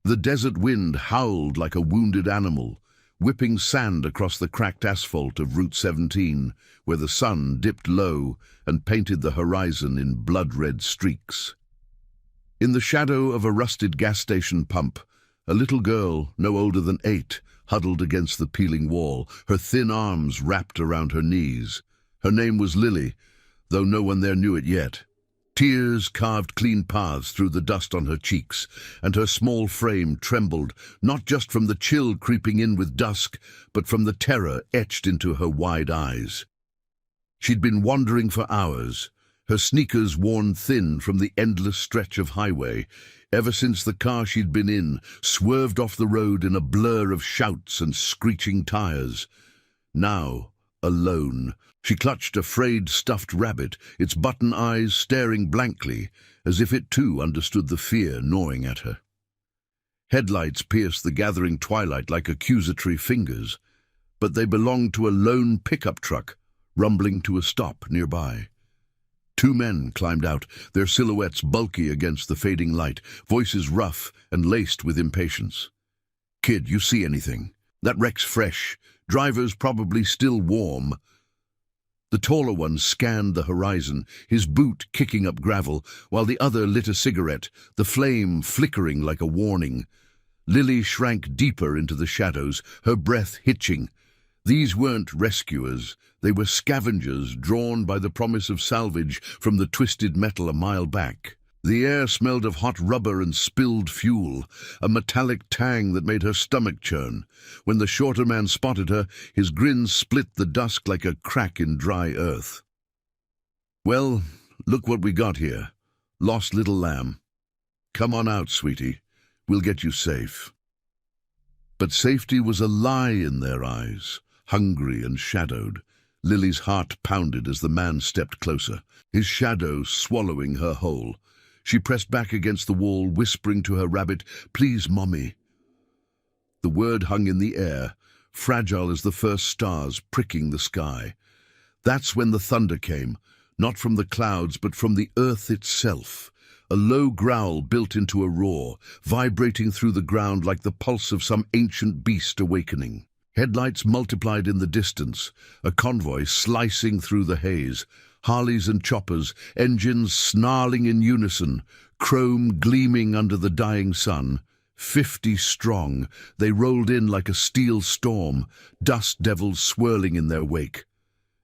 The desert wind howled like a wounded animal, whipping sand across the cracked asphalt of Route 17, where the sun dipped low and painted the horizon in blood-red streaks. In the shadow of a rusted gas station pump, a little girl, no older than 8, huddled against the peeling wall, her thin arms wrapped around her knees. Her name was Lily, though no one there knew it yet. Tears carved clean paths through the dust on her cheeks, and her small frame trembled, not just from the chill creeping in with dusk, but from the terror etched into her wide eyes. She'd been wandering for hours, her sneakers worn thin from the endless stretch of highway, ever since the car she'd been in swerved off the road in a blur of shouts and screeching tires. Now, alone, she clutched a frayed stuffed rabbit, its button eyes staring blankly, as if it too understood the fear gnawing at her. Headlights pierced the gathering twilight like accusatory fingers, but they belonged to a lone pickup truck, rumbling to a stop nearby. 2 men climbed out, their silhouettes bulky against the fading light, voices rough and laced with impatience. "Kid, you see anything? That wreck's fresh. Driver's probably still warm." The taller one scanned the horizon, his boot kicking up gravel, while the other lit a cigarette, the flame flickering like a warning. Lily shrank deeper into the shadows, her breath hitching. These weren't rescuers. They were scavengers drawn by the promise of salvage from the twisted metal a mile back. The air smelled of hot rubber and spilled fuel, a metallic tang that made her stomach churn. When the shorter man spotted her, his grin split the dusk like a crack in dry earth. "Well, look what we got here. Lost little lamb. Come on out, sweetie. We'll get you safe." But safety was a lie in their eyes, hungry and shadowed. Lily's heart pounded as the man stepped closer, his shadow swallowing her whole. She pressed back against the wall, whispering to her rabbit, "Please, Mommy." The word hung in the air, fragile as the first stars pricking the sky. That's when the thunder came, not from the clouds but from the earth itself. A low growl built into a roar, vibrating through the ground like the pulse of some ancient beast awakening. Headlights multiplied in the distance, a convoy slicing through the haze. Harleys and choppers, engines snarling in unison, chrome gleaming under the dying sun. 50 strong, they rolled in like a steel storm, dust devils swirling in their wake.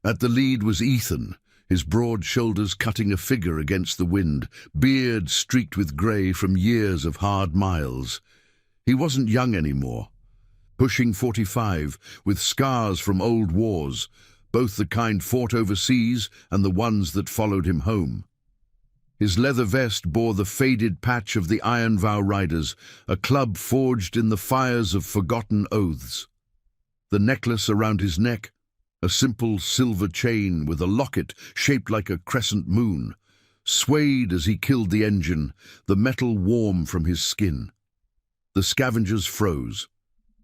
At the lead was Ethan, his broad shoulders cutting a figure against the wind, beard streaked with grey from years of hard miles. He wasn't young anymore, pushing 45, with scars from old wars, both the kind fought overseas and the ones that followed him home. His leather vest bore the faded patch of the Iron Vow Riders, a club forged in the fires of forgotten oaths. The necklace around his neck, a simple silver chain with a locket shaped like a crescent moon, swayed as he killed the engine, the metal warm from his skin. The scavengers froze,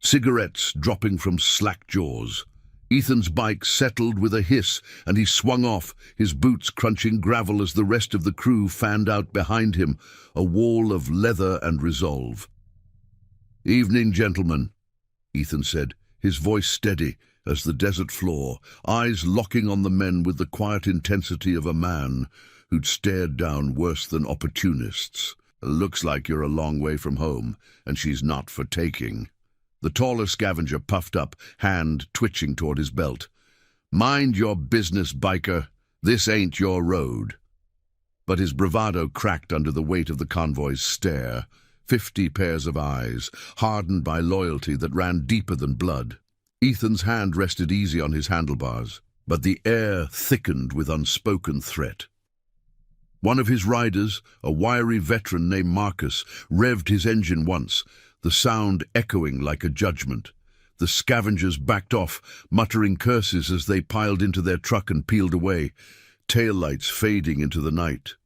cigarettes dropping from slack jaws. Ethan's bike settled with a hiss, and he swung off, his boots crunching gravel as the rest of the crew fanned out behind him, a wall of leather and resolve. "Evening, gentlemen," Ethan said, his voice steady as the desert floor, eyes locking on the men with the quiet intensity of a man who'd stared down worse than opportunists. "Looks like you're a long way from home, and she's not for taking." The taller scavenger puffed up, hand twitching toward his belt. "Mind your business, biker. This ain't your road." But his bravado cracked under the weight of the convoy's stare. 50 pairs of eyes, hardened by loyalty that ran deeper than blood. Ethan's hand rested easy on his handlebars, but the air thickened with unspoken threat. One of his riders, a wiry veteran named Marcus, revved his engine once, the sound echoing like a judgment. The scavengers backed off, muttering curses as they piled into their truck and peeled away, taillights fading into the night.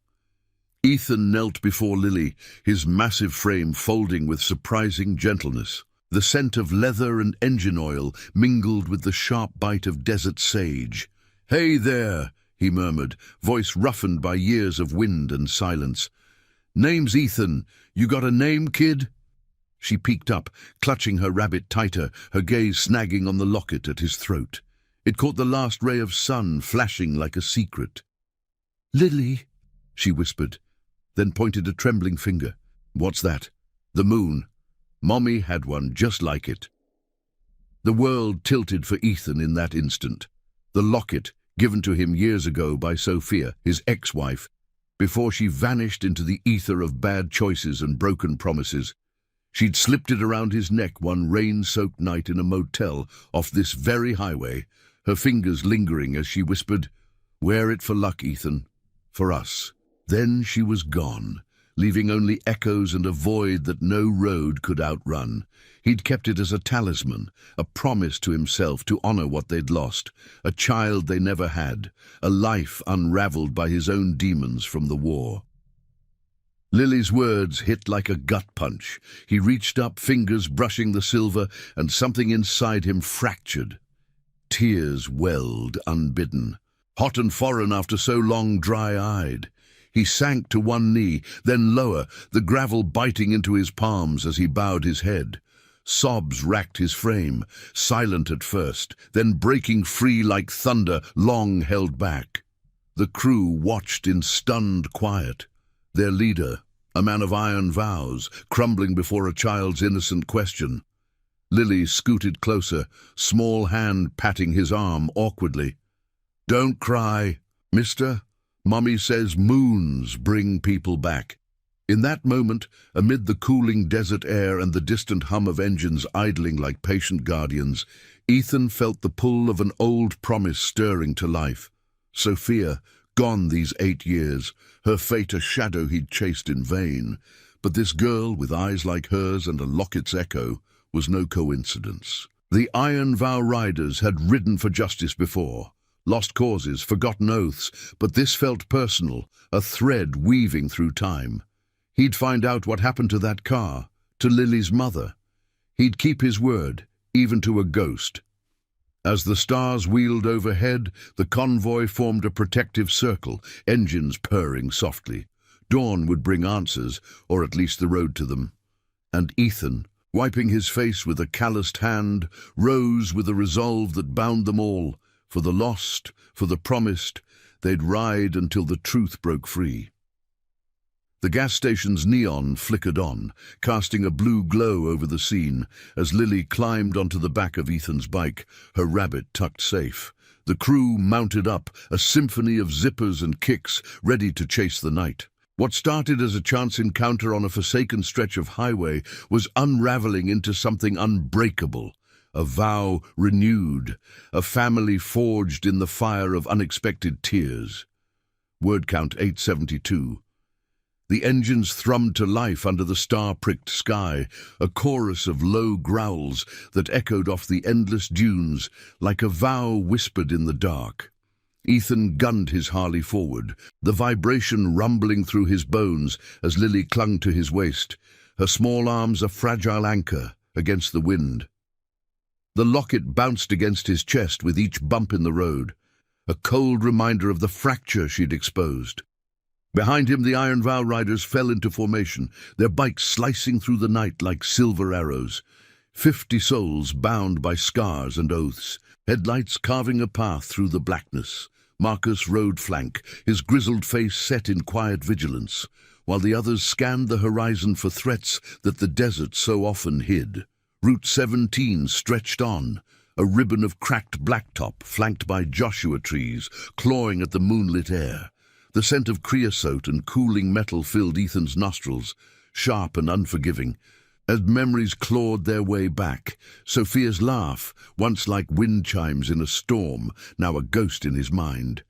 Ethan knelt before Lily, his massive frame folding with surprising gentleness. The scent of leather and engine oil mingled with the sharp bite of desert sage. "Hey there," he murmured, voice roughened by years of wind and silence. "Name's Ethan. You got a name, kid?" She peeked up, clutching her rabbit tighter, her gaze snagging on the locket at his throat. It caught the last ray of sun, flashing like a secret. "Lily," she whispered, then pointed a trembling finger. "What's that?" "The moon. Mommy had one just like it." The world tilted for Ethan in that instant. The locket, given to him years ago by Sophia, his ex-wife, before she vanished into the ether of bad choices and broken promises. She'd slipped it around his neck one rain-soaked night in a motel off this very highway, her fingers lingering as she whispered, "Wear it for luck, Ethan. For us." Then she was gone, leaving only echoes and a void that no road could outrun. He'd kept it as a talisman, a promise to himself to honor what they'd lost, a child they never had, a life unraveled by his own demons from the war. Lily's words hit like a gut punch. He reached up, fingers brushing the silver, and something inside him fractured. Tears welled unbidden, hot and foreign after so long dry-eyed. He sank to one knee, then lower, the gravel biting into his palms as he bowed his head. Sobs racked his frame, silent at first, then breaking free like thunder, long held back. The crew watched in stunned quiet. Their leader, a man of iron vows, crumbling before a child's innocent question. Lily scooted closer, small hand patting his arm awkwardly. "Don't cry, mister. Mommy says moons bring people back." In that moment, amid the cooling desert air and the distant hum of engines idling like patient guardians, Ethan felt the pull of an old promise stirring to life. Sophia, gone these 8 years, her fate a shadow he'd chased in vain. But this girl, with eyes like hers and a locket's echo, was no coincidence. The Iron Vow riders had ridden for justice before. Lost causes, forgotten oaths, but this felt personal, a thread weaving through time. He'd find out what happened to that car, to Lily's mother. He'd keep his word, even to a ghost. As the stars wheeled overhead, the convoy formed a protective circle, engines purring softly. Dawn would bring answers, or at least the road to them. And Ethan, wiping his face with a calloused hand, rose with a resolve that bound them all. For the lost, for the promised, they'd ride until the truth broke free. The gas station's neon flickered on, casting a blue glow over the scene, as Lily climbed onto the back of Ethan's bike, her rabbit tucked safe. The crew mounted up, a symphony of zippers and kicks, ready to chase the night. What started as a chance encounter on a forsaken stretch of highway was unraveling into something unbreakable. A vow renewed, a family forged in the fire of unexpected tears. Word count 872. The engines thrummed to life under the star-pricked sky, a chorus of low growls that echoed off the endless dunes like a vow whispered in the dark. Ethan gunned his Harley forward, the vibration rumbling through his bones as Lily clung to his waist, her small arms a fragile anchor against the wind. The locket bounced against his chest with each bump in the road, a cold reminder of the fracture she'd exposed. Behind him, the Iron Vow riders fell into formation, their bikes slicing through the night like silver arrows. 50 souls bound by scars and oaths, headlights carving a path through the blackness. Marcus rode flank, his grizzled face set in quiet vigilance, while the others scanned the horizon for threats that the desert so often hid. Route 17 stretched on, a ribbon of cracked blacktop flanked by Joshua trees, clawing at the moonlit air. The scent of creosote and cooling metal filled Ethan's nostrils, sharp and unforgiving. As memories clawed their way back, Sophia's laugh, once like wind chimes in a storm, now a ghost in his mind.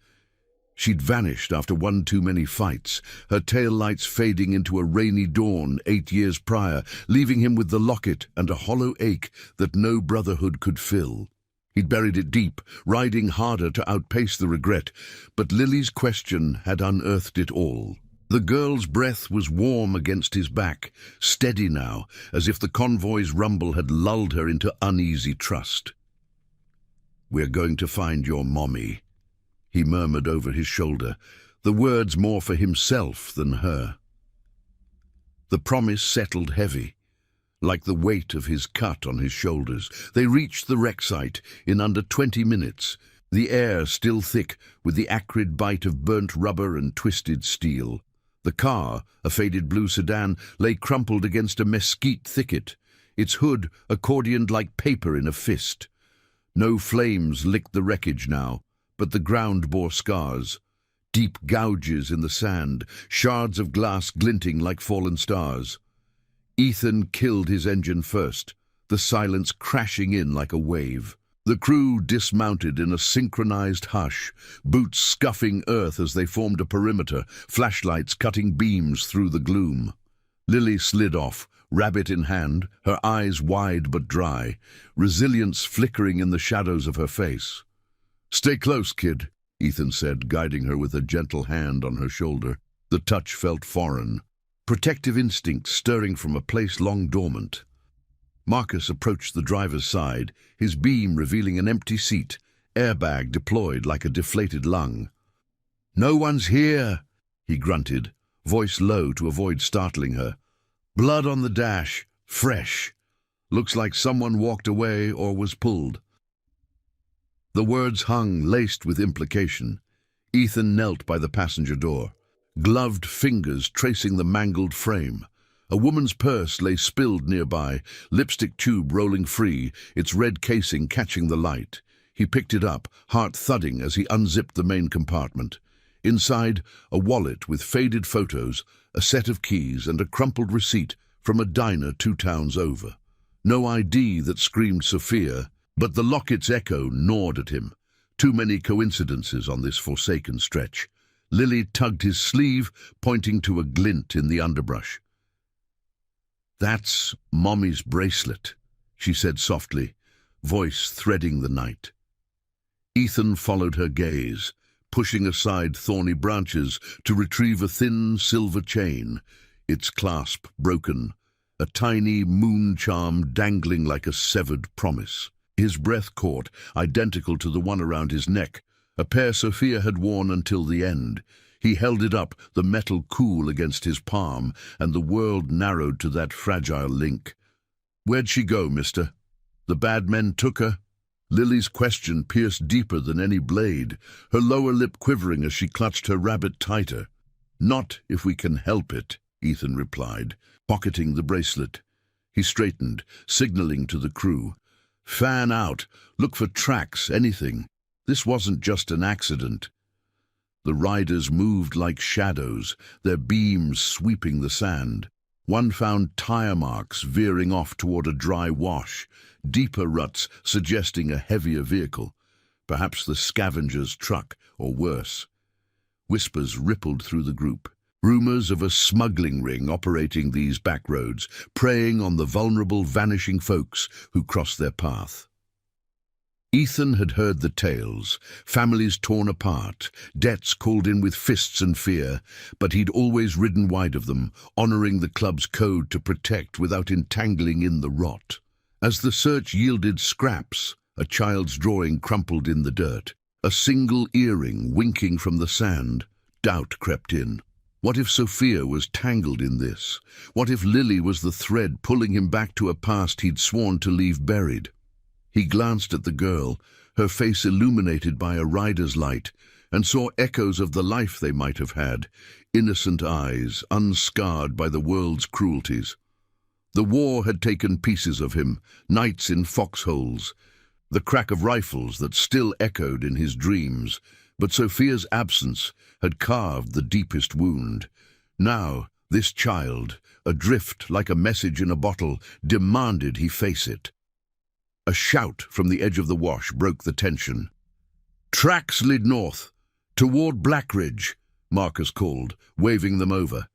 She'd vanished after one too many fights, her taillights fading into a rainy dawn 8 years prior, leaving him with the locket and a hollow ache that no brotherhood could fill. He'd buried it deep, riding harder to outpace the regret, but Lily's question had unearthed it all. The girl's breath was warm against his back, steady now, as if the convoy's rumble had lulled her into uneasy trust. "We're going to find your mommy," he murmured over his shoulder, the words more for himself than her. The promise settled heavy. like the weight of his cut on his shoulders. They reached the wreck site in under 20 minutes, the air still thick with the acrid bite of burnt rubber and twisted steel. The car, a faded blue sedan, lay crumpled against a mesquite thicket, its hood accordioned like paper in a fist. No flames licked the wreckage now, but the ground bore scars. Deep gouges in the sand, shards of glass glinting like fallen stars. Ethan killed his engine first, the silence crashing in like a wave. The crew dismounted in a synchronized hush, boots scuffing earth as they formed a perimeter, flashlights cutting beams through the gloom. Lily slid off, rabbit in hand, her eyes wide but dry, resilience flickering in the shadows of her face. "Stay close, kid," Ethan said, guiding her with a gentle hand on her shoulder. The touch felt foreign, protective instinct stirring from a place long dormant. Marcus approached the driver's side, his beam revealing an empty seat, airbag deployed like a deflated lung. "No one's here," he grunted, voice low to avoid startling her. "Blood on the dash, fresh. Looks like someone walked away or was pulled." The words hung, laced with implication. Ethan knelt by the passenger door, gloved fingers tracing the mangled frame. A woman's purse lay spilled nearby, lipstick tube rolling free, its red casing catching the light. He picked it up, heart thudding as he unzipped the main compartment. Inside, a wallet with faded photos, a set of keys and a crumpled receipt from a diner 2 towns over. No ID that screamed Sophia, but the locket's echo gnawed at him. Too many coincidences on this forsaken stretch. Lily tugged his sleeve, pointing to a glint in the underbrush. "That's Mommy's bracelet," she said softly, voice threading the night. Ethan followed her gaze, pushing aside thorny branches to retrieve a thin silver chain, its clasp broken, a tiny moon charm dangling like a severed promise. His breath caught, identical to the one around his neck, a pair Sophia had worn until the end. He held it up, the metal cool against his palm, and the world narrowed to that fragile link. "Where'd she go, mister? The bad men took her?" Lily's question pierced deeper than any blade, her lower lip quivering as she clutched her rabbit tighter. "Not if we can help it," Ethan replied, pocketing the bracelet. He straightened, signaling to the crew. "Fan out, look for tracks, anything. This wasn't just an accident." The riders moved like shadows, their beams sweeping the sand. One found tire marks veering off toward a dry wash, deeper ruts suggesting a heavier vehicle, perhaps the scavenger's truck or worse. Whispers rippled through the group, rumors of a smuggling ring operating these back roads, preying on the vulnerable, vanishing folks who crossed their path. Ethan had heard the tales, families torn apart, debts called in with fists and fear, but he'd always ridden wide of them, honoring the club's code to protect without entangling in the rot. As the search yielded scraps, a child's drawing crumpled in the dirt, a single earring winking from the sand, doubt crept in. What if Sophia was tangled in this? What if Lily was the thread pulling him back to a past he'd sworn to leave buried? He glanced at the girl, her face illuminated by a rider's light, and saw echoes of the life they might have had, innocent eyes, unscarred by the world's cruelties. The war had taken pieces of him, nights in foxholes, the crack of rifles that still echoed in his dreams, but Sophia's absence had carved the deepest wound. Now, this child, adrift like a message in a bottle, demanded he face it. A shout from the edge of the wash broke the tension. "Tracks lead north, toward Blackridge," Marcus called, waving them over.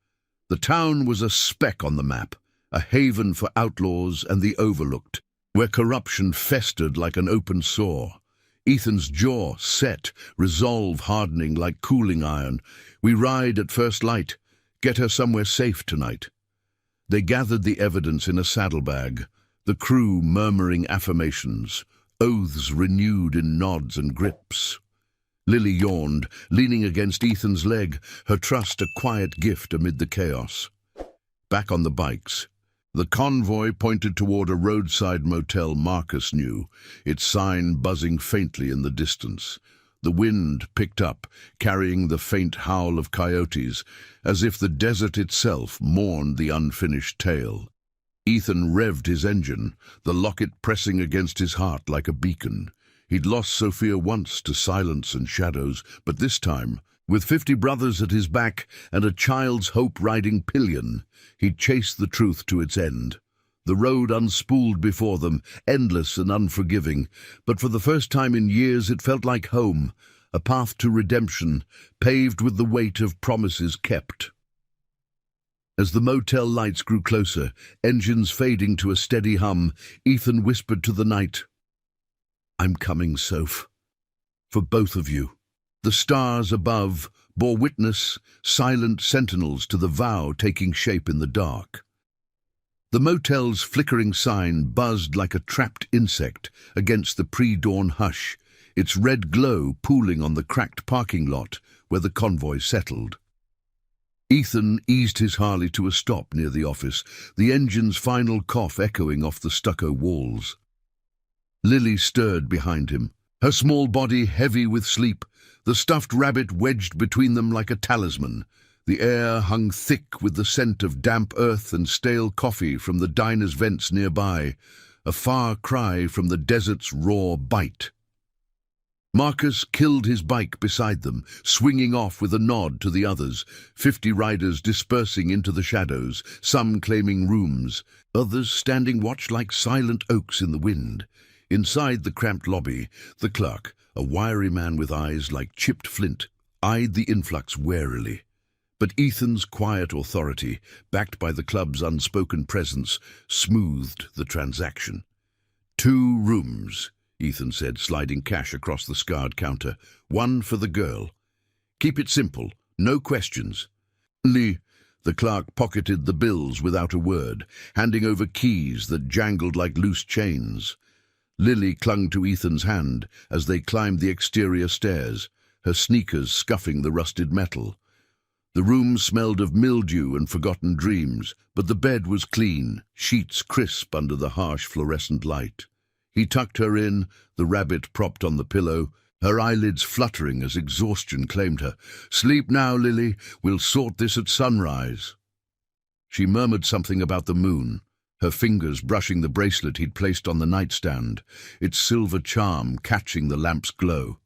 The town was a speck on the map, a haven for outlaws and the overlooked, where corruption festered like an open sore. Ethan's jaw set, resolve hardening like cooling iron. "We ride at first light. Get her somewhere safe tonight." They gathered the evidence in a saddlebag, the crew murmuring affirmations, oaths renewed in nods and grips. Lily yawned, leaning against Ethan's leg, her trust a quiet gift amid the chaos. Back on the bikes, The convoy pointed toward a roadside motel Marcus knew, its sign buzzing faintly in the distance. The wind picked up, carrying the faint howl of coyotes, as if the desert itself mourned the unfinished tale. Ethan revved his engine, the locket pressing against his heart like a beacon. He'd lost Sophia once to silence and shadows, but this time, with 50 brothers at his back and a child's hope riding pillion, he'd chase the truth to its end. The road unspooled before them, endless and unforgiving, but for the first time in years it felt like home, a path to redemption, paved with the weight of promises kept. As the motel lights grew closer, engines fading to a steady hum, Ethan whispered to the night, "I'm coming, Soph. For both of you." The stars above bore witness, silent sentinels to the vow taking shape in the dark. The motel's flickering sign buzzed like a trapped insect against the pre-dawn hush, its red glow pooling on the cracked parking lot where the convoy settled. Ethan eased his Harley to a stop near the office, the engine's final cough echoing off the stucco walls. Lily stirred behind him, her small body heavy with sleep, the stuffed rabbit wedged between them like a talisman. The air hung thick with the scent of damp earth and stale coffee from the diner's vents nearby, a far cry from the desert's raw bite. Marcus killed his bike beside them, swinging off with a nod to the others, 50 riders dispersing into the shadows, some claiming rooms, others standing watch like silent oaks in the wind. Inside the cramped lobby, the clerk, a wiry man with eyes like chipped flint, eyed the influx warily. But Ethan's quiet authority, backed by the club's unspoken presence, smoothed the transaction. 2 rooms, Ethan said, sliding cash across the scarred counter. 1 for the girl. Keep it simple, no questions. Lee, the clerk pocketed the bills without a word, handing over keys that jangled like loose chains. Lily clung to Ethan's hand as they climbed the exterior stairs, her sneakers scuffing the rusted metal. The room smelled of mildew and forgotten dreams, but the bed was clean, sheets crisp under the harsh fluorescent light. He tucked her in, the rabbit propped on the pillow, her eyelids fluttering as exhaustion claimed her. "Sleep now, Lily. We'll sort this at sunrise." She murmured something about the moon, her fingers brushing the bracelet he'd placed on the nightstand, its silver charm catching the lamp's glow.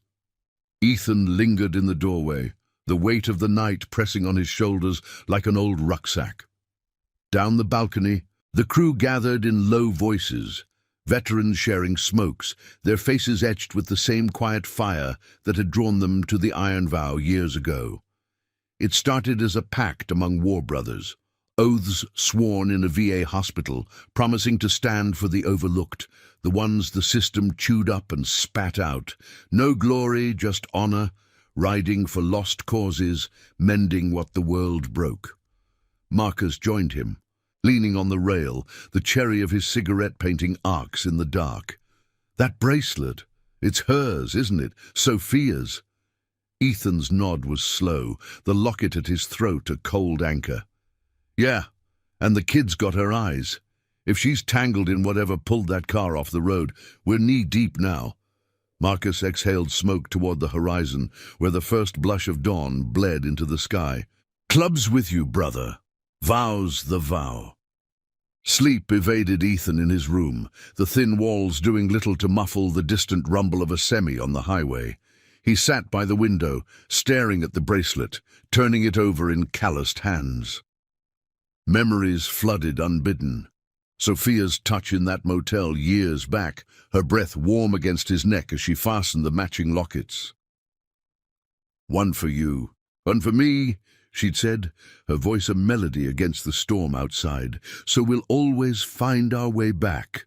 Ethan lingered in the doorway, the weight of the night pressing on his shoulders like an old rucksack. Down the balcony, the crew gathered in low voices, veterans sharing smokes, their faces etched with the same quiet fire that had drawn them to the Iron Vow years ago. It started as a pact among war brothers, oaths sworn in a VA hospital, promising to stand for the overlooked, the ones the system chewed up and spat out. No glory, just honor, riding for lost causes, mending what the world broke. Marcus joined him, leaning on the rail, the cherry of his cigarette painting arcs in the dark. "That bracelet, it's hers, isn't it? Sophia's." Ethan's nod was slow, the locket at his throat a cold anchor. "Yeah, and the kid's got her eyes. If she's tangled in whatever pulled that car off the road, we're knee-deep now." Marcus exhaled smoke toward the horizon, where the first blush of dawn bled into the sky. "Club's with you, brother. Vow's the vow." Sleep evaded Ethan in his room, the thin walls doing little to muffle the distant rumble of a semi on the highway. He sat by the window, staring at the bracelet, turning it over in calloused hands. Memories flooded unbidden. Sophia's touch in that motel years back, her breath warm against his neck as she fastened the matching lockets. "One for you, one for me," she'd said, her voice a melody against the storm outside. "So we'll always find our way back."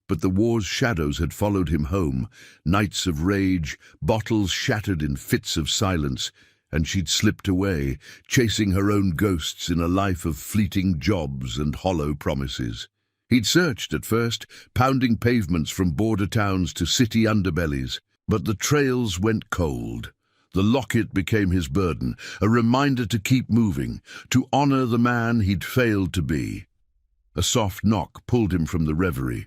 But the war's shadows had followed him home, nights of rage, bottles shattered in fits of silence, and she'd slipped away, chasing her own ghosts in a life of fleeting jobs and hollow promises. He'd searched at first, pounding pavements from border towns to city underbellies, but the trails went cold. The locket became his burden, a reminder to keep moving, to honor the man he'd failed to be. A soft knock pulled him from the reverie.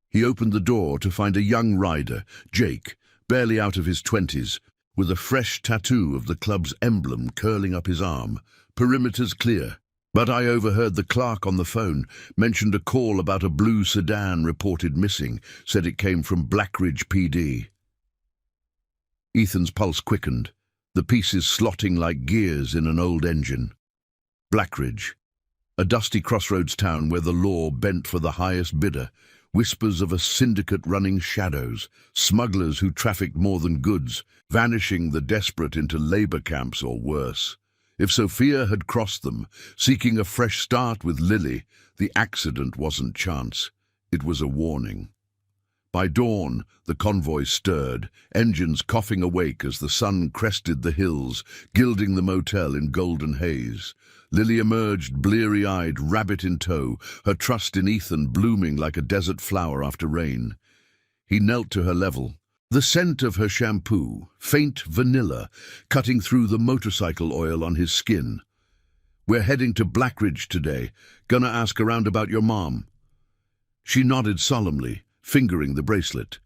He opened the door to find a young rider, Jake, barely out of his 20s, with a fresh tattoo of the club's emblem curling up his arm. Perimeter's clear. But I overheard the clerk on the phone mentioned a call about a blue sedan reported missing, said it came from Blackridge PD. Ethan's pulse quickened, the pieces slotting like gears in an old engine. Blackridge, a dusty crossroads town where the law bent for the highest bidder, whispers of a syndicate running shadows, smugglers who trafficked more than goods, vanishing the desperate into labor camps or worse. If Sophia had crossed them, seeking a fresh start with Lily, the accident wasn't chance. It was a warning. By dawn, the convoy stirred, engines coughing awake as the sun crested the hills, gilding the motel in golden haze. Lily emerged bleary-eyed, rabbit in tow, her trust in Ethan blooming like a desert flower after rain. He knelt to her level. The scent of her shampoo, faint vanilla, cutting through the motorcycle oil on his skin. "We're heading to Blackridge today. Gonna ask around about your mom." She nodded solemnly, fingering the bracelet.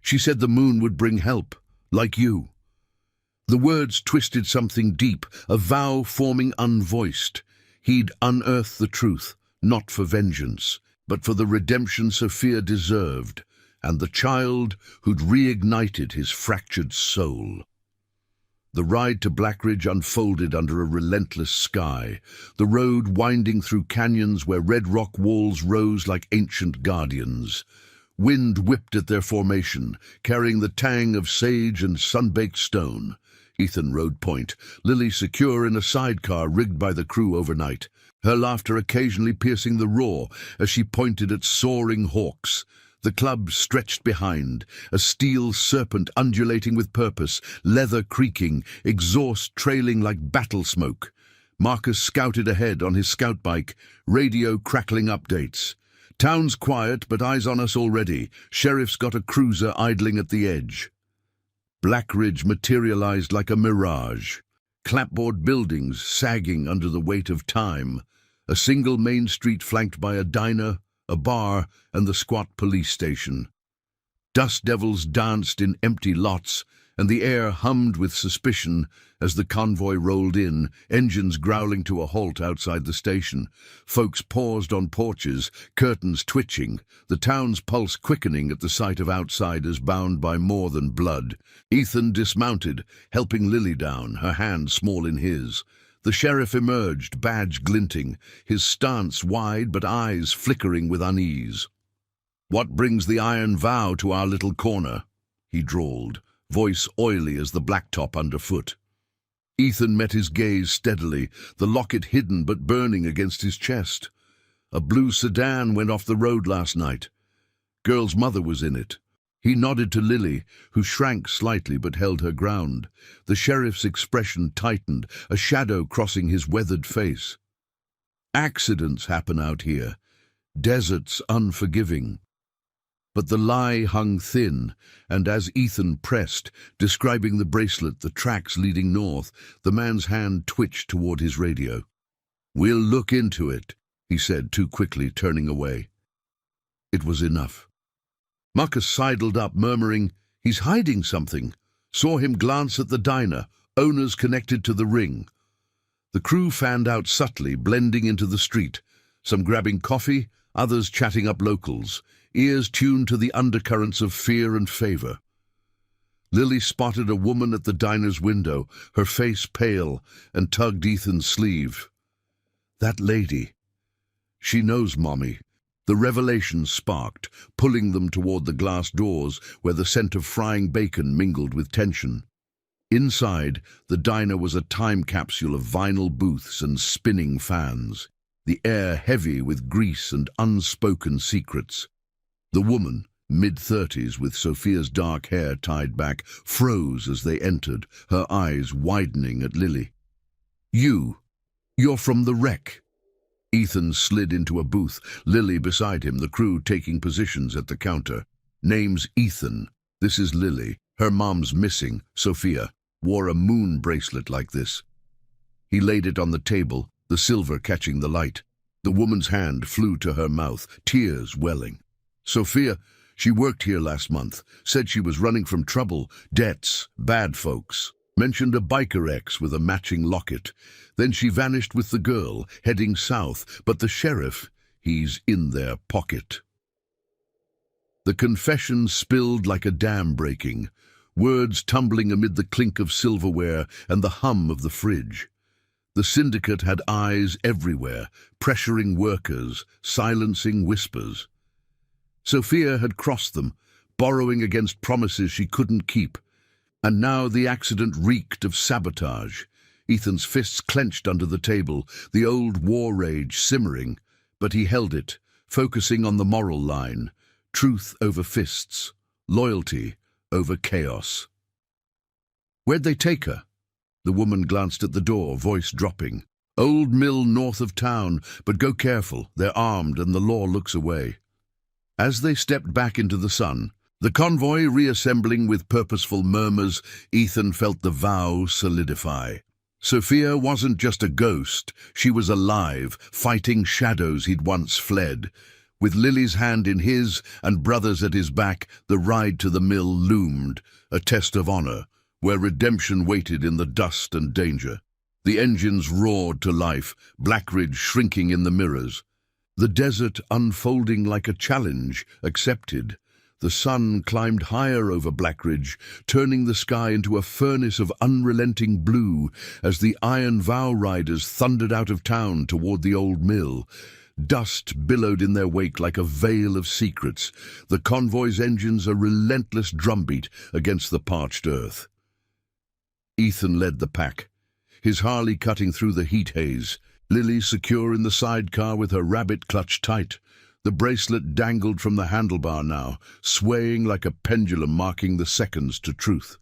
"She said the moon would bring help, like you." The words twisted something deep, a vow forming unvoiced. He'd unearth the truth, not for vengeance, but for the redemption Sophia deserved, and the child who'd reignited his fractured soul. The ride to Blackridge unfolded under a relentless sky, the road winding through canyons where red rock walls rose like ancient guardians. Wind whipped at their formation, carrying the tang of sage and sun-baked stone. Ethan rode point, Lily secure in a sidecar rigged by the crew overnight, her laughter occasionally piercing the roar as she pointed at soaring hawks. The club stretched behind, a steel serpent undulating with purpose, leather creaking, exhaust trailing like battle smoke. Marcus scouted ahead on his scout bike, radio crackling updates. "Town's quiet, but eyes on us already. Sheriff's got a cruiser idling at the edge." Blackridge materialized like a mirage. Clapboard buildings sagging under the weight of time. A single main street flanked by a diner, a bar, and the squat police station. Dust devils danced in empty lots, and the air hummed with suspicion as the convoy rolled in, engines growling to a halt outside the station. Folks paused on porches, curtains twitching, the town's pulse quickening at the sight of outsiders bound by more than blood. Ethan dismounted, helping Lily down, her hand small in his. The sheriff emerged, badge glinting, his stance wide but eyes flickering with unease. "What brings the iron vow to our little corner?" he drawled, voice oily as the blacktop underfoot. Ethan met his gaze steadily, the locket hidden but burning against his chest. "A blue sedan went off the road last night. Girl's mother was in it." He nodded to Lily, who shrank slightly but held her ground. The sheriff's expression tightened, a shadow crossing his weathered face. "Accidents happen out here. Desert's unforgiving." But the lie hung thin, and as Ethan pressed, describing the bracelet, the tracks leading north, the man's hand twitched toward his radio. "We'll look into it," he said too quickly, turning away. It was enough. Marcus sidled up, murmuring, "He's hiding something." Saw him glance at the diner, owners connected to the ring. The crew fanned out subtly, blending into the street, some grabbing coffee, others chatting up locals, ears tuned to the undercurrents of fear and favor. Lily spotted a woman at the diner's window, her face pale, and tugged Ethan's sleeve. "That lady. She knows Mommy." The revelation sparked, pulling them toward the glass doors where the scent of frying bacon mingled with tension. Inside, the diner was a time capsule of vinyl booths and spinning fans, the air heavy with grease and unspoken secrets. The woman, mid-30s with Sophia's dark hair tied back, froze as they entered, her eyes widening at Lily. You're from the wreck." Ethan slid into a booth, Lily beside him, the crew taking positions at the counter. "Name's Ethan. This is Lily. Her mom's missing, Sophia. Wore a moon bracelet like this." He laid it on the table, the silver catching the light. The woman's hand flew to her mouth, tears welling. "Sophia, she worked here last month, said she was running from trouble, debts, bad folks. Mentioned a biker ex with a matching locket. Then she vanished with the girl, heading south, but the sheriff, he's in their pocket." The confession spilled like a dam breaking, words tumbling amid the clink of silverware and the hum of the fridge. The syndicate had eyes everywhere, pressuring workers, silencing whispers. Sophia had crossed them, borrowing against promises she couldn't keep. And now the accident reeked of sabotage. Ethan's fists clenched under the table, the old war rage simmering, but he held it, focusing on the moral line. Truth over fists, loyalty over chaos. "Where'd they take her?" The woman glanced at the door, voice dropping. "Old mill north of town, but go careful, they're armed and the law looks away." As they stepped back into the sun, the convoy reassembling with purposeful murmurs, Ethan felt the vow solidify. Sophia wasn't just a ghost, she was alive, fighting shadows he'd once fled. With Lily's hand in his and brothers at his back, the ride to the mill loomed, a test of honor, where redemption waited in the dust and danger. The engines roared to life, Blackridge shrinking in the mirrors. The desert unfolding like a challenge, accepted. The sun climbed higher over Blackridge, turning the sky into a furnace of unrelenting blue as the Iron Vow riders thundered out of town toward the old mill. Dust billowed in their wake like a veil of secrets, the convoy's engines a relentless drumbeat against the parched earth. Ethan led the pack, his Harley cutting through the heat haze, Lily secure in the sidecar with her rabbit clutched tight. The bracelet dangled from the handlebar now, swaying like a pendulum marking the seconds to truth.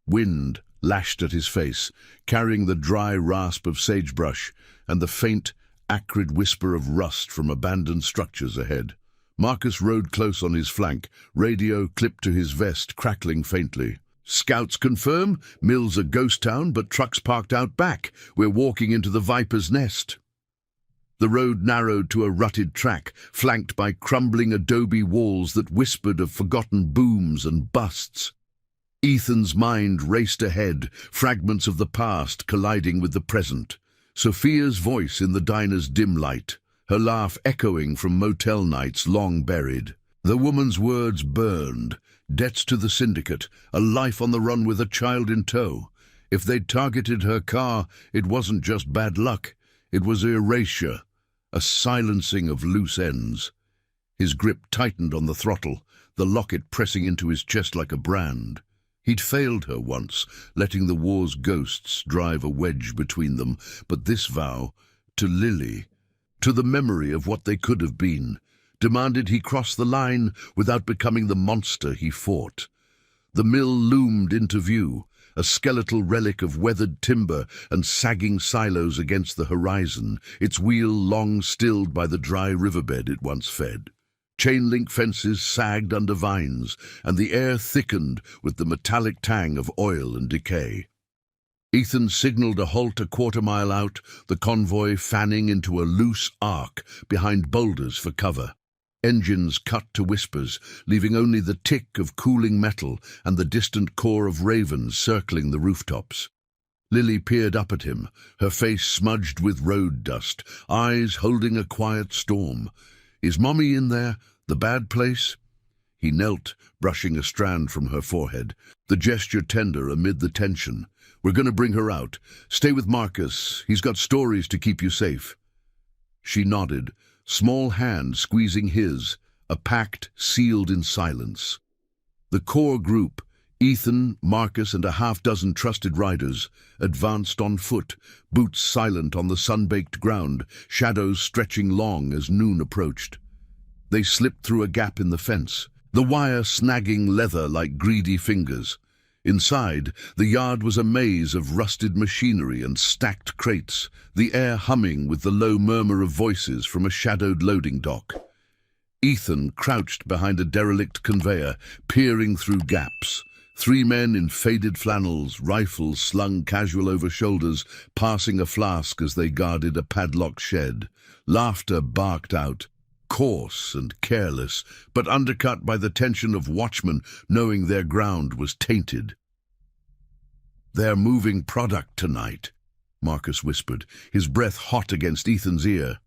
Wind lashed at his face, carrying the dry rasp of sagebrush and the faint, acrid whisper of rust from abandoned structures ahead. Marcus rode close on his flank, radio clipped to his vest, crackling faintly. "Scouts confirm, mill's a ghost town, but trucks parked out back. We're walking into the Viper's Nest." The road narrowed to a rutted track, flanked by crumbling adobe walls that whispered of forgotten booms and busts. Ethan's mind raced ahead, fragments of the past colliding with the present. Sophia's voice in the diner's dim light, her laugh echoing from motel nights long buried. The woman's words burned. Debts to the syndicate, a life on the run with a child in tow. If they'd targeted her car, it wasn't just bad luck. It was erasure, a silencing of loose ends. His grip tightened on the throttle, the locket pressing into his chest like a brand. He'd failed her once, letting the war's ghosts drive a wedge between them, but this vow, to Lily, to the memory of what they could have been, demanded he cross the line without becoming the monster he fought. The mill loomed into view, a skeletal relic of weathered timber and sagging silos against the horizon, its wheel long stilled by the dry riverbed it once fed. Chain-link fences sagged under vines, and the air thickened with the metallic tang of oil and decay. Ethan signaled a halt a quarter-mile out, the convoy fanning into a loose arc behind boulders for cover. Engines cut to whispers, leaving only the tick of cooling metal and the distant corps of ravens circling the rooftops. Lily peered up at him, her face smudged with road dust, eyes holding a quiet storm. "Is Mommy in there? The bad place?" He knelt, brushing a strand from her forehead, the gesture tender amid the tension. "We're going to bring her out. Stay with Marcus. He's got stories to keep you safe." She nodded, small hand squeezing his, a pact sealed in silence. The core group, Ethan, Marcus, and a half-dozen trusted riders, advanced on foot, boots silent on the sun-baked ground, shadows stretching long as noon approached. They slipped through a gap in the fence, the wire snagging leather like greedy fingers. Inside, the yard was a maze of rusted machinery and stacked crates, the air humming with the low murmur of voices from a shadowed loading dock. Ethan crouched behind a derelict conveyor, peering through gaps. Three men in faded flannels, rifles slung casual over shoulders, passing a flask as they guarded a padlocked shed. Laughter barked out, coarse and careless, but undercut by the tension of watchmen knowing their ground was tainted. "They're moving product tonight," Marcus whispered, his breath hot against Ethan's ear.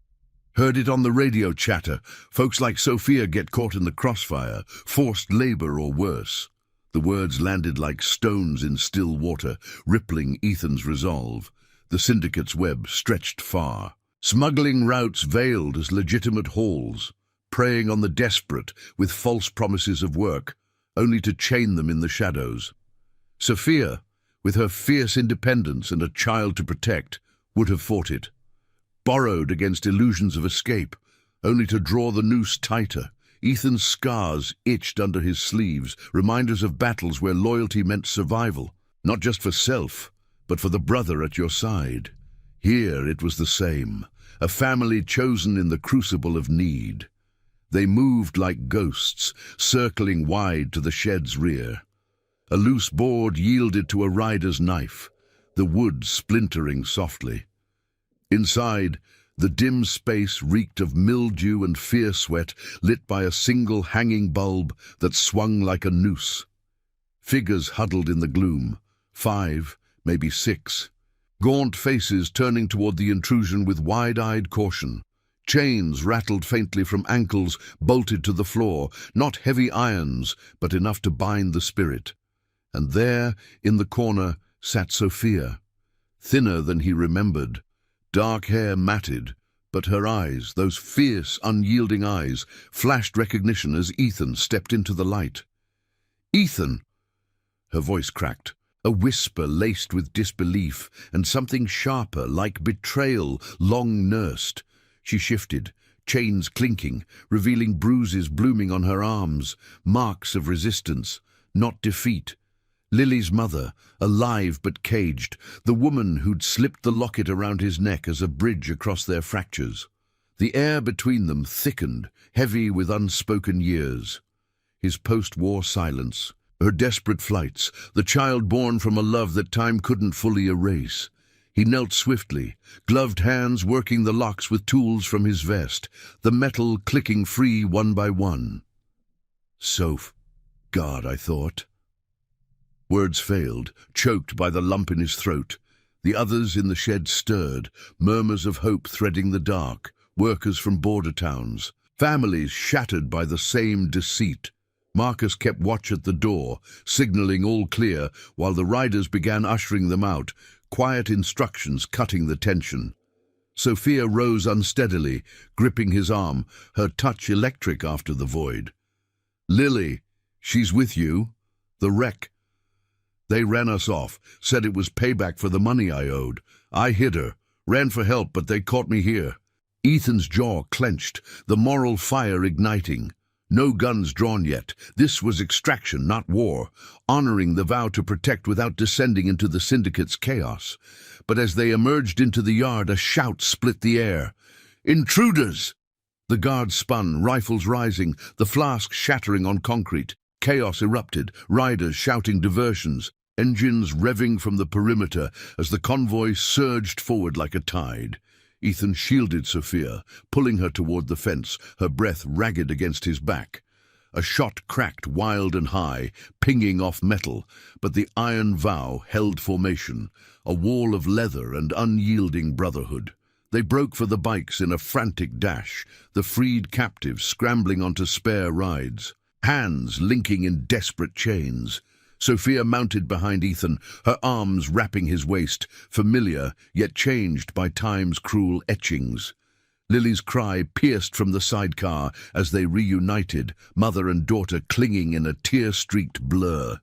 "Heard it on the radio chatter. Folks like Sophia get caught in the crossfire, forced labor or worse." The words landed like stones in still water, rippling Ethan's resolve. The syndicate's web stretched far. Smuggling routes veiled as legitimate hauls, preying on the desperate with false promises of work, only to chain them in the shadows. Sophia, with her fierce independence and a child to protect, would have fought it. Borrowed against illusions of escape, only to draw the noose tighter. Ethan's scars itched under his sleeves, reminders of battles where loyalty meant survival, not just for self, but for the brother at your side. Here it was the same, a family chosen in the crucible of need. They moved like ghosts, circling wide to the shed's rear. A loose board yielded to a rider's knife, the wood splintering softly. Inside, the dim space reeked of mildew and fear sweat, lit by a single hanging bulb that swung like a noose. Figures huddled in the gloom, 5, maybe 6. Gaunt faces turning toward the intrusion with wide-eyed caution. Chains rattled faintly from ankles bolted to the floor, not heavy irons, but enough to bind the spirit. And there, in the corner, sat Sophia, thinner than he remembered, dark hair matted, but her eyes, those fierce, unyielding eyes, flashed recognition as Ethan stepped into the light. "Ethan!" Her voice cracked, a whisper laced with disbelief and something sharper, like betrayal, long nursed. She shifted, chains clinking, revealing bruises blooming on her arms, marks of resistance, not defeat. Lily's mother, alive but caged, the woman who'd slipped the locket around his neck as a bridge across their fractures. The air between them thickened, heavy with unspoken years. His post-war silence, her desperate flights, the child born from a love that time couldn't fully erase. He knelt swiftly, gloved hands working the locks with tools from his vest, the metal clicking free one by one. "Soph, God," I thought. Words failed, choked by the lump in his throat. The others in the shed stirred, murmurs of hope threading the dark, workers from border towns, families shattered by the same deceit. Marcus kept watch at the door, signaling all clear, while the riders began ushering them out, quiet instructions cutting the tension. Sophia rose unsteadily, gripping his arm, her touch electric after the void. "Lily, she's with you? The wreck. They ran us off, said it was payback for the money I owed. I hid her, ran for help, but they caught me here." Ethan's jaw clenched, the moral fire igniting. No guns drawn yet. This was extraction, not war, honoring the vow to protect without descending into the syndicate's chaos. But as they emerged into the yard, a shout split the air. "Intruders!" The guards spun, rifles rising, the flask shattering on concrete. Chaos erupted, riders shouting diversions, engines revving from the perimeter as the convoy surged forward like a tide. Ethan shielded Sophia, pulling her toward the fence, her breath ragged against his back. A shot cracked wild and high, pinging off metal, but the iron vow held formation, a wall of leather and unyielding brotherhood. They broke for the bikes in a frantic dash, the freed captives scrambling onto spare rides, hands linking in desperate chains. Sophia mounted behind Ethan, her arms wrapping his waist, familiar yet changed by time's cruel etchings. Lily's cry pierced from the sidecar as they reunited, mother and daughter clinging in a tear-streaked blur.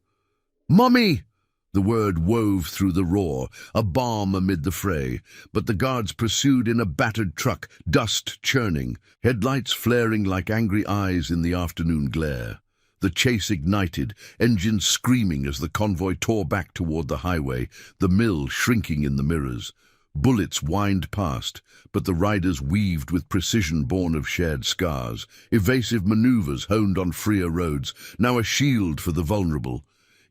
"Mommy!" The word wove through the roar, a balm amid the fray, but the guards pursued in a battered truck, dust churning, headlights flaring like angry eyes in the afternoon glare. The chase ignited, engines screaming as the convoy tore back toward the highway, the mill shrinking in the mirrors. Bullets whined past, but the riders weaved with precision born of shared scars, evasive maneuvers honed on freer roads, now a shield for the vulnerable.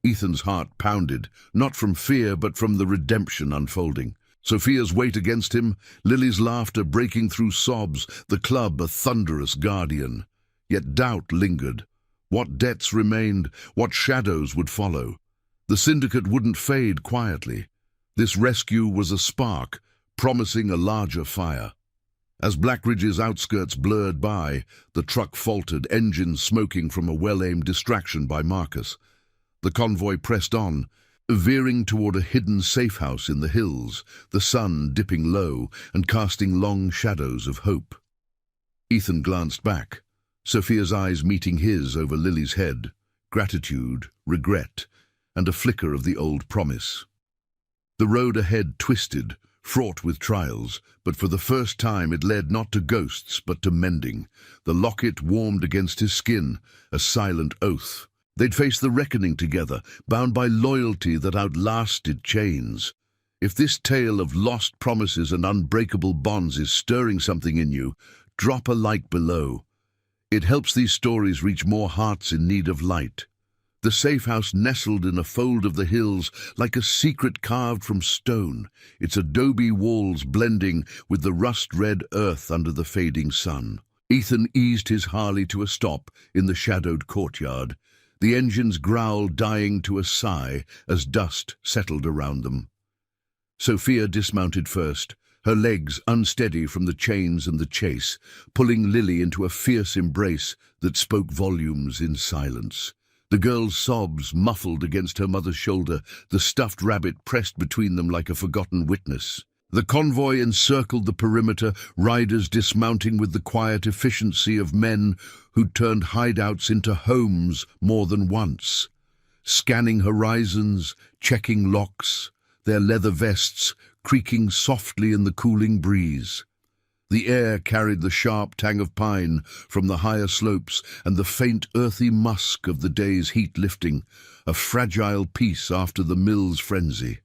Ethan's heart pounded, not from fear but from the redemption unfolding. Sophia's weight against him, Lily's laughter breaking through sobs, the club a thunderous guardian. Yet doubt lingered. What debts remained, what shadows would follow? The syndicate wouldn't fade quietly. This rescue was a spark, promising a larger fire. As Blackridge's outskirts blurred by, the truck faltered, engines smoking from a well-aimed distraction by Marcus. The convoy pressed on, veering toward a hidden safe house in the hills, the sun dipping low and casting long shadows of hope. Ethan glanced back, Sophia's eyes meeting his over Lily's head, gratitude, regret, and a flicker of the old promise. The road ahead twisted, fraught with trials, but for the first time it led not to ghosts but to mending. The locket warmed against his skin, a silent oath. They'd face the reckoning together, bound by loyalty that outlasted chains. If this tale of lost promises and unbreakable bonds is stirring something in you, drop a like below. It helps these stories reach more hearts in need of light. The safe house nestled in a fold of the hills like a secret carved from stone, its adobe walls blending with the rust-red earth under the fading sun. Ethan eased his Harley to a stop in the shadowed courtyard, the engine's growl dying to a sigh as dust settled around them. Sophia dismounted first, her legs unsteady from the chains and the chase, pulling Lily into a fierce embrace that spoke volumes in silence. The girl's sobs muffled against her mother's shoulder, the stuffed rabbit pressed between them like a forgotten witness. The convoy encircled the perimeter, riders dismounting with the quiet efficiency of men who'd turned hideouts into homes more than once. Scanning horizons, checking locks, their leather vests creaking softly in the cooling breeze. The air carried the sharp tang of pine from the higher slopes and the faint earthy musk of the day's heat lifting, a fragile peace after the mill's frenzy.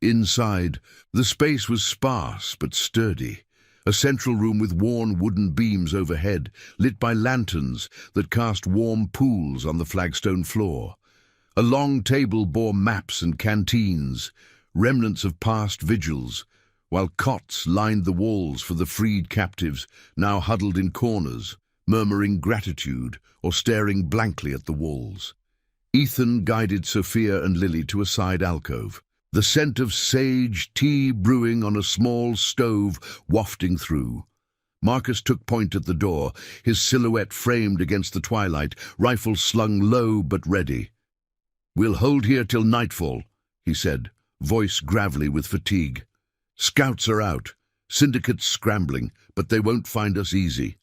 Inside, the space was sparse but sturdy, a central room with worn wooden beams overhead, lit by lanterns that cast warm pools on the flagstone floor. A long table bore maps and canteens, remnants of past vigils, while cots lined the walls for the freed captives, now huddled in corners, murmuring gratitude or staring blankly at the walls. Ethan guided Sophia and Lily to a side alcove, the scent of sage tea brewing on a small stove wafting through. Marcus took point at the door, his silhouette framed against the twilight, rifle slung low but ready. "We'll hold here till nightfall," he said, voice gravelly with fatigue. "Scouts are out, syndicates scrambling, but they won't find us easy."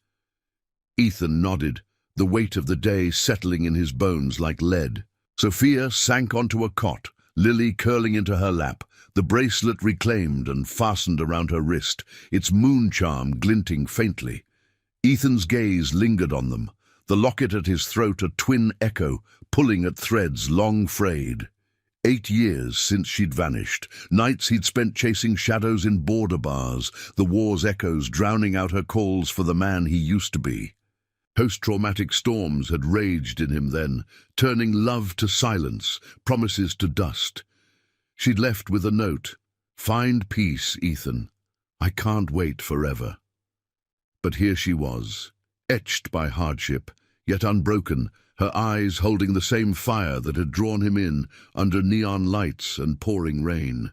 Ethan nodded, the weight of the day settling in his bones like lead. Sophia sank onto a cot, Lily curling into her lap, the bracelet reclaimed and fastened around her wrist, its moon charm glinting faintly. Ethan's gaze lingered on them, the locket at his throat a twin echo, pulling at threads long frayed. 8 years since she'd vanished, nights he'd spent chasing shadows in border bars, the war's echoes drowning out her calls for the man he used to be. Post-traumatic storms had raged in him then, turning love to silence, promises to dust. She'd left with a note, "Find peace, Ethan. I can't wait forever." But here she was, etched by hardship, yet unbroken, her eyes holding the same fire that had drawn him in under neon lights and pouring rain.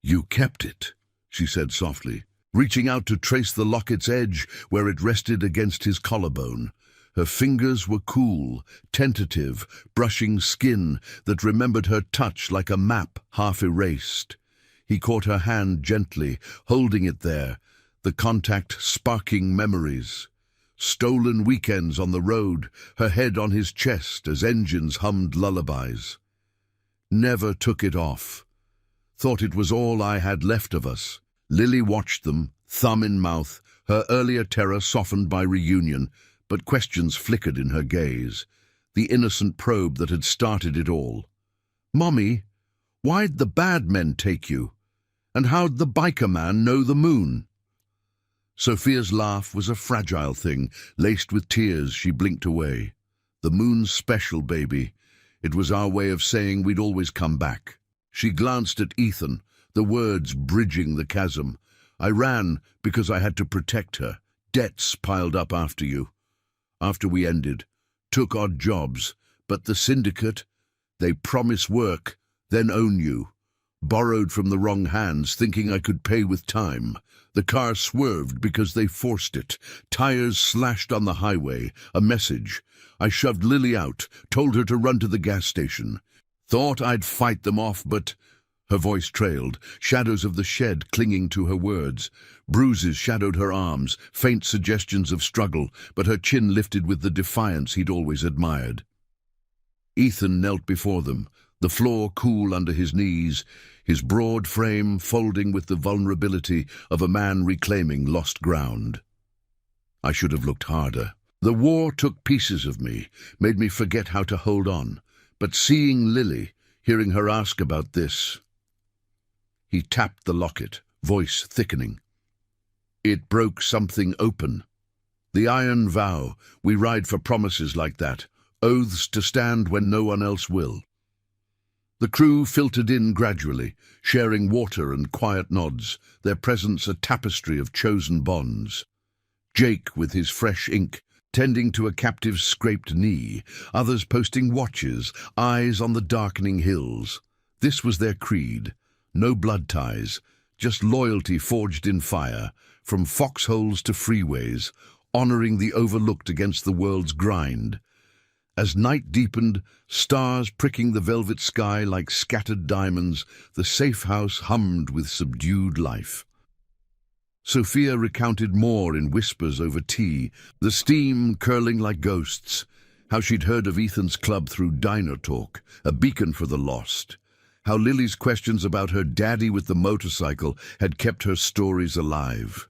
"You kept it," she said softly, reaching out to trace the locket's edge where it rested against his collarbone. Her fingers were cool, tentative, brushing skin that remembered her touch like a map half erased. He caught her hand gently, holding it there, the contact sparking memories. Stolen weekends on the road, her head on his chest as engines hummed lullabies. Never took it off. Thought it was all I had left of us. Lily watched them, thumb in mouth, her earlier terror softened by reunion, but questions flickered in her gaze, the innocent probe that had started it all. "Mommy, why'd the bad men take you? And how'd the biker man know the moon?" Sophia's laugh was a fragile thing, laced with tears she blinked away. "The moon's special, baby. It was our way of saying we'd always come back. She glanced at Ethan, the words bridging the chasm. I ran because I had to protect her. Debts piled up after you. After we ended, took odd jobs, but the syndicate, they promise work, then own you. Borrowed from the wrong hands, thinking I could pay with time. The car swerved because they forced it. Tires slashed on the highway. A message. I shoved Lily out, told her to run to the gas station. Thought I'd fight them off, but... Her voice trailed, shadows of the shed clinging to her words. Bruises shadowed her arms, faint suggestions of struggle, but her chin lifted with the defiance he'd always admired. Ethan knelt before them, the floor cool under his knees, his broad frame folding with the vulnerability of a man reclaiming lost ground. I should have looked harder. The war took pieces of me, made me forget how to hold on. But seeing Lily, hearing her ask about this... He tapped the locket, voice thickening. It broke something open. The iron vow, we ride for promises like that, oaths to stand when no one else will. The crew filtered in gradually, sharing water and quiet nods, their presence a tapestry of chosen bonds. Jake with his fresh ink, tending to a captive's scraped knee, others posting watches, eyes on the darkening hills. This was their creed. No blood ties, just loyalty forged in fire, from foxholes to freeways, honoring the overlooked against the world's grind. As night deepened, stars pricking the velvet sky like scattered diamonds, the safe house hummed with subdued life. Sophia recounted more in whispers over tea, the steam curling like ghosts, how she'd heard of Ethan's club through diner talk, a beacon for the lost. How Lily's questions about her daddy with the motorcycle had kept her stories alive.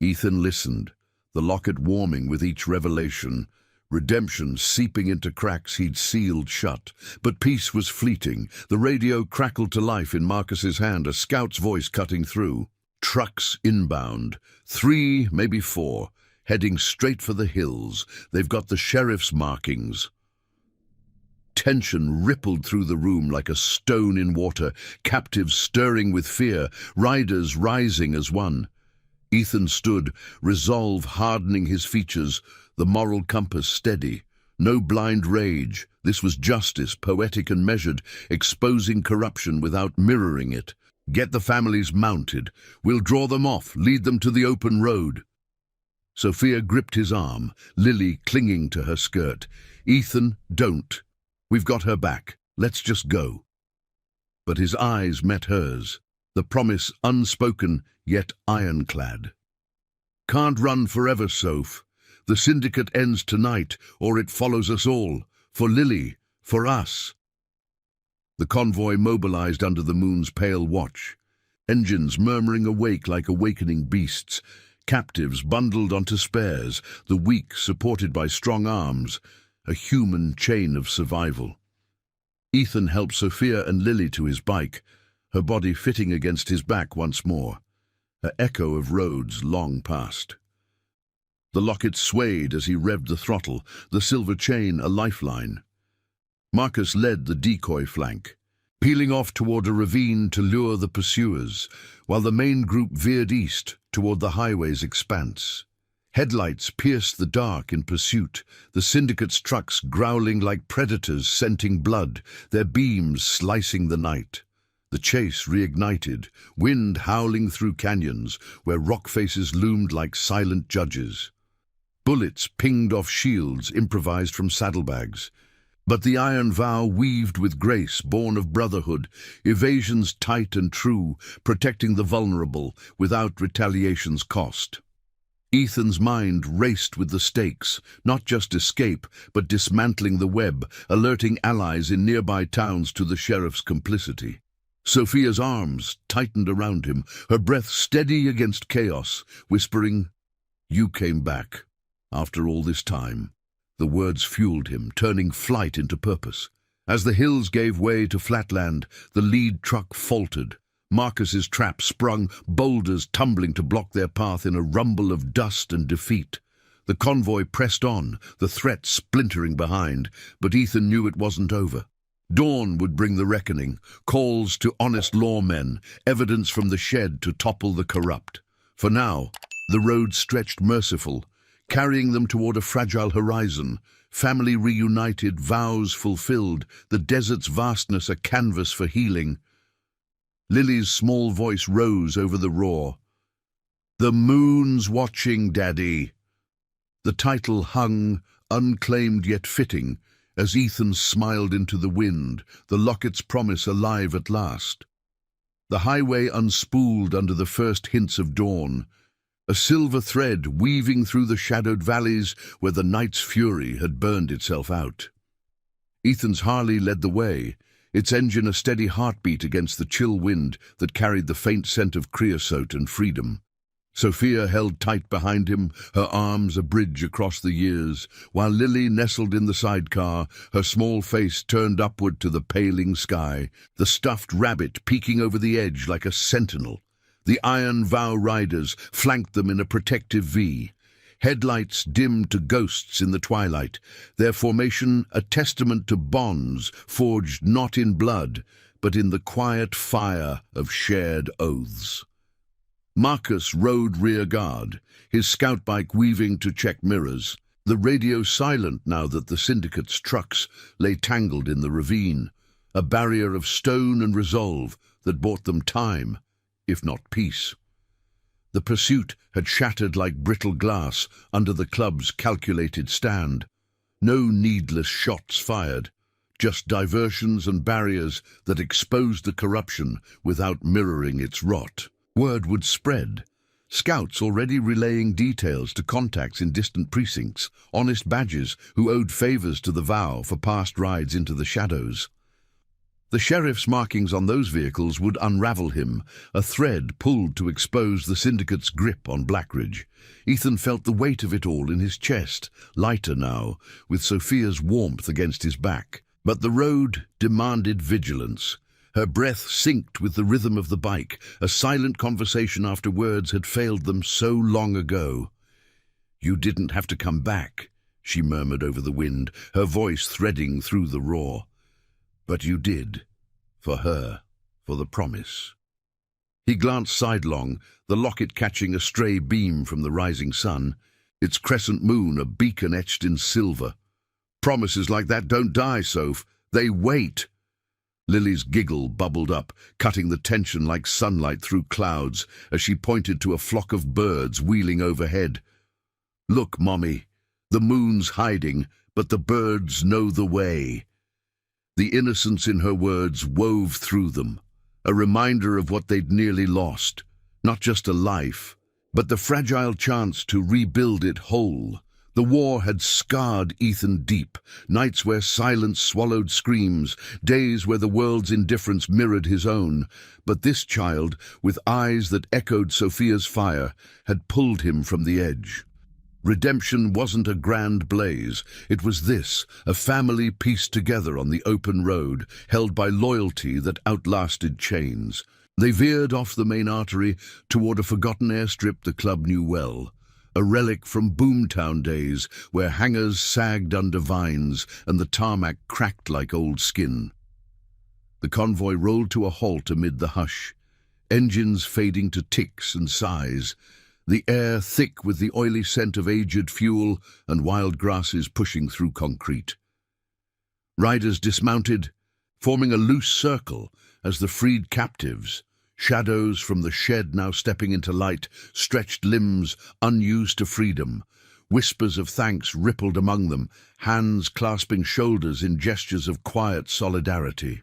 Ethan listened, the locket warming with each revelation, redemption seeping into cracks he'd sealed shut. But peace was fleeting. The radio crackled to life in Marcus's hand, a scout's voice cutting through. Trucks inbound, 3, maybe 4, heading straight for the hills. They've got the sheriff's markings. Tension rippled through the room like a stone in water, captives stirring with fear, riders rising as one. Ethan stood, resolve hardening his features, the moral compass steady. No blind rage. This was justice, poetic and measured, exposing corruption without mirroring it. Get the families mounted. We'll draw them off, lead them to the open road. Sophia gripped his arm, Lily clinging to her skirt. Ethan, don't. We've got her back. Let's just go. But his eyes met hers, the promise unspoken yet ironclad. Can't run forever, Soph. The syndicate ends tonight, or it follows us all. For Lily, for us. The convoy mobilized under the moon's pale watch. Engines murmuring awake like awakening beasts. Captives bundled onto spares, the weak supported by strong arms. A human chain of survival. Ethan helped Sophia and Lily to his bike, her body fitting against his back once more, an echo of roads long past. The locket swayed as he revved the throttle, the silver chain a lifeline. Marcus led the decoy flank, peeling off toward a ravine to lure the pursuers, while the main group veered east toward the highway's expanse. Headlights pierced the dark in pursuit, the syndicate's trucks growling like predators scenting blood, their beams slicing the night. The chase reignited, wind howling through canyons where rock faces loomed like silent judges. Bullets pinged off shields improvised from saddlebags. But the iron vow weaved with grace, born of brotherhood, evasions tight and true, protecting the vulnerable without retaliation's cost. Ethan's mind raced with the stakes, not just escape, but dismantling the web, alerting allies in nearby towns to the sheriff's complicity. Sophia's arms tightened around him, her breath steady against chaos, whispering, "You came back, after all this time." The words fueled him, turning flight into purpose. As the hills gave way to flatland, the lead truck faltered. Marcus's trap sprung, boulders tumbling to block their path in a rumble of dust and defeat. The convoy pressed on, the threat splintering behind, but Ethan knew it wasn't over. Dawn would bring the reckoning, calls to honest lawmen, evidence from the shed to topple the corrupt. For now, the road stretched merciful, carrying them toward a fragile horizon, family reunited, vows fulfilled, the desert's vastness a canvas for healing. Lily's small voice rose over the roar. "The moon's watching, Daddy." The title hung, unclaimed yet fitting, as Ethan smiled into the wind, the locket's promise alive at last. The highway unspooled under the first hints of dawn, a silver thread weaving through the shadowed valleys where the night's fury had burned itself out. Ethan's Harley led the way, its engine a steady heartbeat against the chill wind that carried the faint scent of creosote and freedom. Sophia held tight behind him, her arms a bridge across the years, while Lily nestled in the sidecar, her small face turned upward to the paling sky, the stuffed rabbit peeking over the edge like a sentinel. The Iron Vow riders flanked them in a protective V. Headlights dimmed to ghosts in the twilight, their formation a testament to bonds forged not in blood, but in the quiet fire of shared oaths. Marcus rode rear guard, his scout bike weaving to check mirrors, the radio silent now that the syndicate's trucks lay tangled in the ravine, a barrier of stone and resolve that bought them time, if not peace. The pursuit had shattered like brittle glass under the club's calculated stand. No needless shots fired, just diversions and barriers that exposed the corruption without mirroring its rot. Word would spread. Scouts already relaying details to contacts in distant precincts, honest badgers who owed favors to the vow for past rides into the shadows. The sheriff's markings on those vehicles would unravel him, a thread pulled to expose the syndicate's grip on Blackridge. Ethan felt the weight of it all in his chest, lighter now, with Sophia's warmth against his back. But the road demanded vigilance. Her breath synced with the rhythm of the bike, a silent conversation after words had failed them so long ago. "You didn't have to come back," she murmured over the wind, her voice threading through the roar. "But you did. For her. For the promise." He glanced sidelong, the locket catching a stray beam from the rising sun, its crescent moon a beacon etched in silver. "Promises like that don't die, Soph. They wait." Lily's giggle bubbled up, cutting the tension like sunlight through clouds as she pointed to a flock of birds wheeling overhead. "Look, Mommy, the moon's hiding, but the birds know the way." The innocence in her words wove through them, a reminder of what they'd nearly lost, not just a life, but the fragile chance to rebuild it whole. The war had scarred Ethan deep, nights where silence swallowed screams, days where the world's indifference mirrored his own. But this child, with eyes that echoed Sophia's fire, had pulled him from the edge. Redemption wasn't a grand blaze. It was this, a family pieced together on the open road, held by loyalty that outlasted chains. They veered off the main artery toward a forgotten airstrip the club knew well. A relic from Boomtown days, where hangars sagged under vines and the tarmac cracked like old skin. The convoy rolled to a halt amid the hush, engines fading to ticks and sighs, the air thick with the oily scent of aged fuel and wild grasses pushing through concrete. Riders dismounted, forming a loose circle as the freed captives, shadows from the shed now stepping into light, stretched limbs unused to freedom. Whispers of thanks rippled among them, hands clasping shoulders in gestures of quiet solidarity.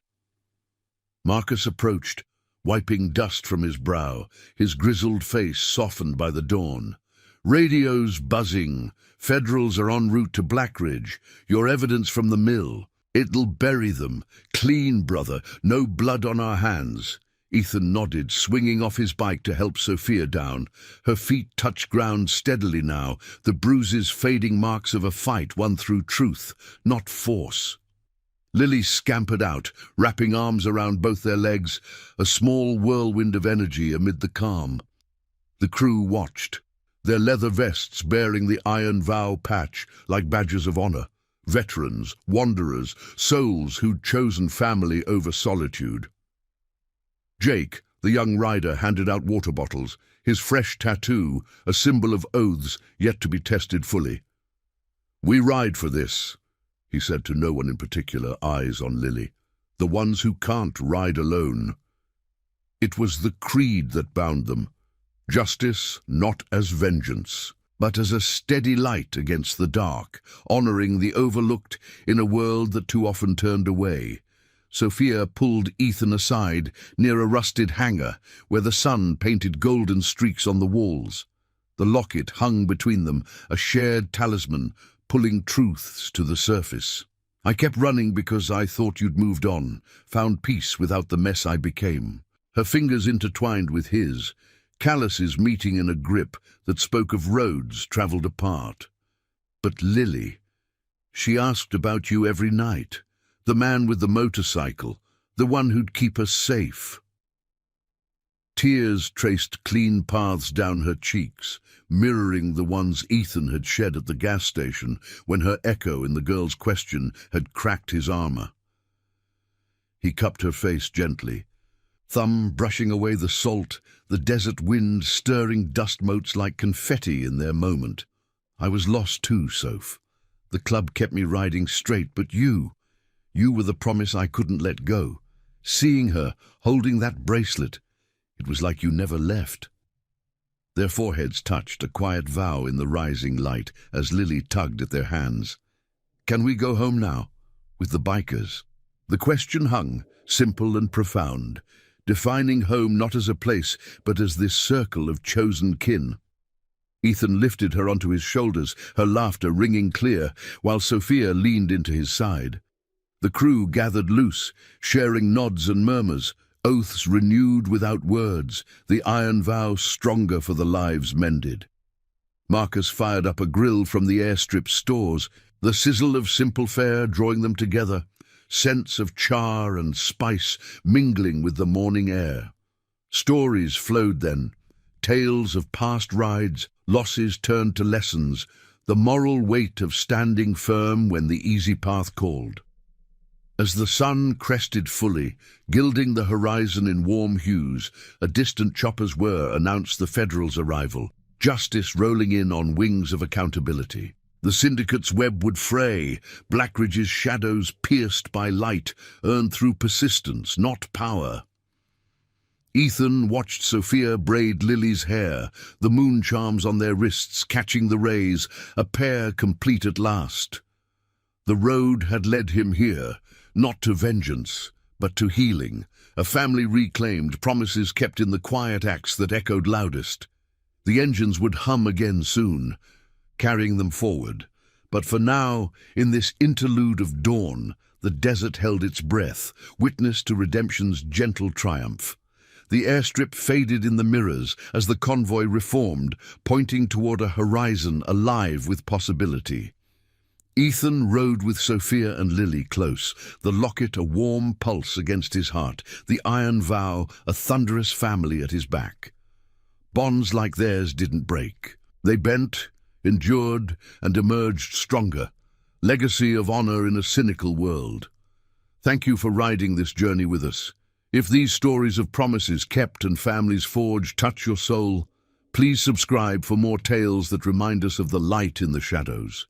Marcus approached, wiping dust from his brow, his grizzled face softened by the dawn. "Radio's buzzing. Federals are en route to Blackridge. Your evidence from the mill. It'll bury them. Clean, brother. No blood on our hands." Ethan nodded, swinging off his bike to help Sophia down. Her feet touched ground steadily now, the bruises fading marks of a fight won through truth, not force. Lily scampered out, wrapping arms around both their legs, a small whirlwind of energy amid the calm. The crew watched, their leather vests bearing the Iron Vow patch like badges of honor. Veterans, wanderers, souls who'd chosen family over solitude. Jake, the young rider, handed out water bottles, his fresh tattoo, a symbol of oaths yet to be tested fully. "We ride for this," he said to no one in particular, eyes on Lily. "The ones who can't ride alone." It was the creed that bound them. Justice not as vengeance, but as a steady light against the dark, honoring the overlooked in a world that too often turned away. Sophia pulled Ethan aside near a rusted hangar where the sun painted golden streaks on the walls. The locket hung between them, a shared talisman, pulling truths to the surface. "I kept running because I thought you'd moved on, found peace without the mess I became." Her fingers intertwined with his, calluses meeting in a grip that spoke of roads traveled apart. "But Lily, she asked about you every night. The man with the motorcycle, the one who'd keep us safe." Tears traced clean paths down her cheeks, mirroring the ones Ethan had shed at the gas station when her echo in the girl's question had cracked his armor. He cupped her face gently, thumb brushing away the salt, the desert wind stirring dust motes like confetti in their moment. "I was lost too, Soph. The club kept me riding straight, but you were the promise I couldn't let go. Seeing her, holding that bracelet, it was like you never left." Their foreheads touched, a quiet vow in the rising light as Lily tugged at their hands. "Can we go home now, with the bikers?" The question hung, simple and profound, defining home not as a place, but as this circle of chosen kin. Ethan lifted her onto his shoulders, her laughter ringing clear, while Sophia leaned into his side. The crew gathered loose, sharing nods and murmurs, oaths renewed without words, the iron vow stronger for the lives mended. Marcus fired up a grill from the airstrip stores, the sizzle of simple fare drawing them together, scents of char and spice mingling with the morning air. Stories flowed then, tales of past rides, losses turned to lessons, the moral weight of standing firm when the easy path called. As the sun crested fully, gilding the horizon in warm hues, a distant chopper's whir announced the Federal's arrival, justice rolling in on wings of accountability. The syndicate's web would fray, Blackridge's shadows pierced by light, earned through persistence, not power. Ethan watched Sophia braid Lily's hair, the moon charms on their wrists catching the rays, a pair complete at last. The road had led him here, not to vengeance, but to healing, a family reclaimed, promises kept in the quiet acts that echoed loudest. The engines would hum again soon, carrying them forward. But for now, in this interlude of dawn, the desert held its breath, witness to redemption's gentle triumph. The airstrip faded in the mirrors as the convoy reformed, pointing toward a horizon alive with possibility. Ethan rode with Sophia and Lily close, the locket a warm pulse against his heart, the iron vow a thunderous family at his back. Bonds like theirs didn't break. They bent, endured, and emerged stronger, legacy of honor in a cynical world. Thank you for riding this journey with us. If these stories of promises kept and families forged touch your soul, please subscribe for more tales that remind us of the light in the shadows.